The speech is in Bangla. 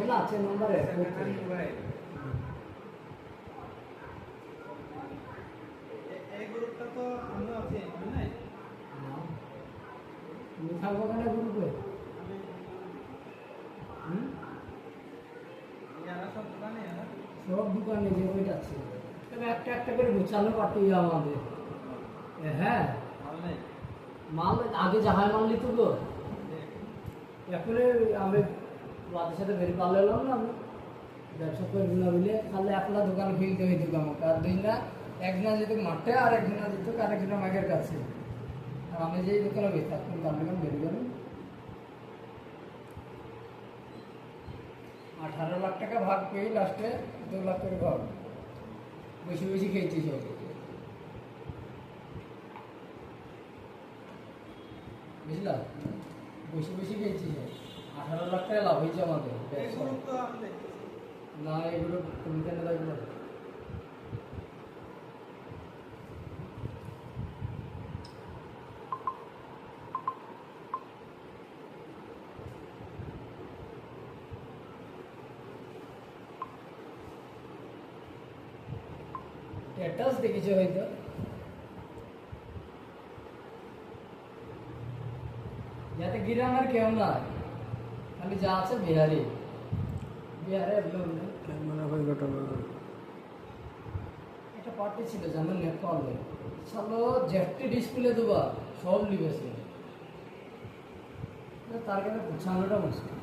না আছে নম্বরে এই গ্রুপটা তো আমিও আছি মানে তুমি থাকবো কেন গ্রুপে? যারা সব দোকানে সব দোকানে যে ওইটা আছে তবে একটা একটা করে গোছানো পারতে আমাদের। হ্যাঁ মাল আগে যাহাই মাল নিত তো এখন আমি রাতের সাথে বেরিয়ে পারলাম না, আমি ব্যবসা করবো না বলে তাহলে একলা দোকান খুলতে হইতো আমাকে, আর দুই না একজনা যেত মাঠে আর একজনা যেত আরেকজনা মাগের কাছে, আর আমি যে দোকানে বেরতাম তার দোকান বেরিয়ে গেলাম। 18 লাখ টাকা ভাগ পেয়ে লাস্টে 2 লাখ করে ভাগ বেশি বেশি খেয়েছি সব, বুঝলা বেশি বেশি খেয়েছি সব। 18 লাখ টাকা লাভ হয়েছে আমাদের এই গ্রুপ তো আমি দেখতেছি না, এগুলো তুমি কেন দেখবে? স্ট্যাটাস দেখেছো হয়তো, যাতে গ্রামের কেউ না, খালি যা আছে বিহারি বিহারে ক্যামেরা হয়ে ঘটনা একটা পার্টি ছিল জানেন নেপালে, চলো জেফটি ডিসপ্লে দেবা সব লিবেছে, তার কাছে পৌঁছানোটা মুশকিল।